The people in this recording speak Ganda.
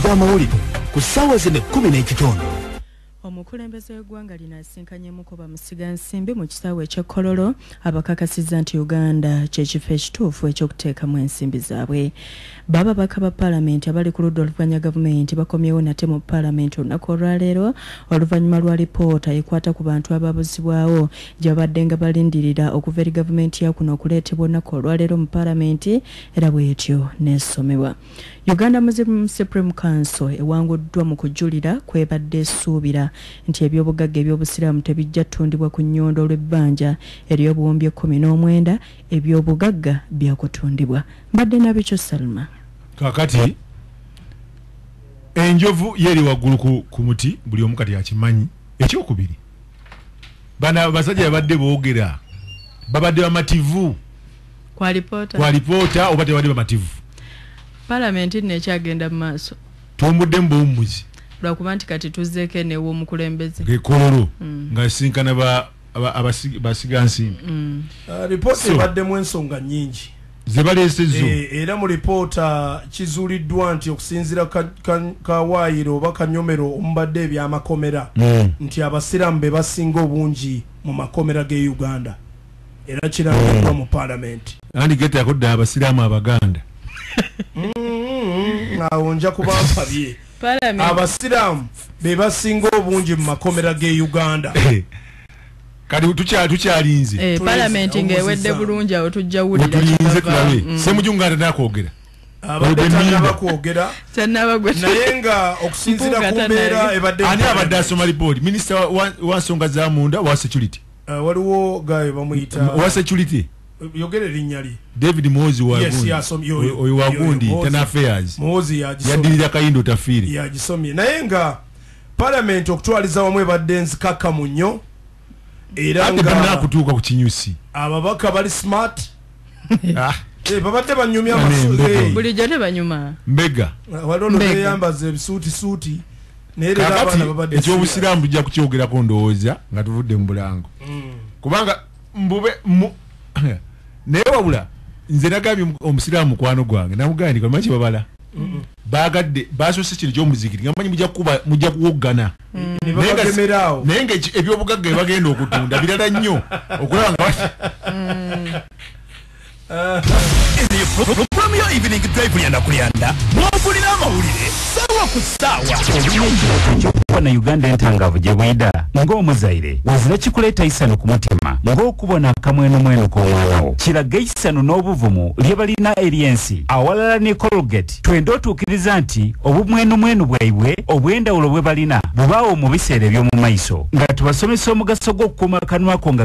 tujjudde amawulire ku ssaawa zino 10:15. Omukulembeze w'eggwanga linasinkanyemu bamusigansimbi mu kisaawe eky'Kololo abakakasizza nti Uganda kye kifo ekituufu ekyokuteekamu ensimbi zaabwe. Bababaka ba Paalamenti abali ku ludda oluvuganya gavumenti bakomyewo nate mu Paalamenti olunaku olwaleero oluvannyuma lwa lipoota ekwata ku bantu ababuzibwawo gye babadde nga balindirira okuva eri gavumenti ya kuno okuleetebwa olunaku olwaleero mu Paalamenti era bw'etyo n'essomebwa. Uganda Muslim Supreme Council ewanguddwa mu kujulira kwebadde essuubira nti ebyobugagga eby'obusiraamu tebijja ttundibwa ku nnyondo olw'ebbanja ery'obuwumbi 19 ebyobugagga byakutundibwa. Mbadde Nabicu Salima. Kakati enjovu yeri waggulu ku muti buli omu kati akimanyi. Ekyokubiri bana abasajja babadde boogera babadde bamativu kwa lipoota oba tebadde bamativu. Paalamenti nekyagenda mu maaso tuwummudde mu buwummuzi lwakuba nti kati tuzzeeko eneewo omukulembeze Kololo nga sinkana basigansimbi. Lipoota ebaddemu ensonga nnyingi zebaleesezo era mu lipoota kizuuliddwa nti okusinziira kawaayiro oba kanyomero omubadde ebyamakomera nti abasiraamu be basinga obungi mu makomera g'e Uganda era kirabiddwa mu Paalamenti. andi gete yakodde abasiraamu Abaganda awo nja kubampabye abasiraamu be basinga obungi mu makomera g'e Uganda. kati tukyalinze Paalamenti ng'ewedde bulungi awo tujja wulira tulinze tulabe semujunganda nakwogera abakwogera naye nga okusinziira ku mbeera ebadde ani abadde asoma lipooti minisita wa nsonga za munda wa security waliwo gawe bamuyita wa security yogere linnya li David Mozi oyo wagundi Internal Affairs yadirira kayindo tafiri yagisomye naye nga Paalamenti okutwaliza wamu ebadde nzikakkamu nnyo era nga nakutuuka ku kinyusi ababaka bali smart babadde banyumya amasuuti bulijjo tebanyuma mbega waliwo beyambaza ebisuuti kakati ekyobusiraamu tujja kukyogerako ndowooza nga tuvudde mu bulango kubanga mbube naye wabula nze nagambye omusiraamu mukwano gwange namugambye nti manyi babala bagadde basoose kino ky'omuzikiri nga manyi mujja kuwoggana naye nga ebyobugagga ebagenda okutunda birala nnyo okulaba nga Programu yo evening drive ya nakulyanda mwavulira amawulire sawa ku sawa na Uganda entangavu gye bwida ng'omuzaire wazira kikuleeta isano ku mutima ng'okubona akamweno k'omwanawo kiraga isano n'obuvumu lye balina eriensi awalala ne Colgate twende otuukiriza nti obumweno bwaibwe obw'endawulo bwe balina bubaawo mu biseera eby'omu maiso nga tubasomesa omugaso gw'okukuuma akanwa ko nga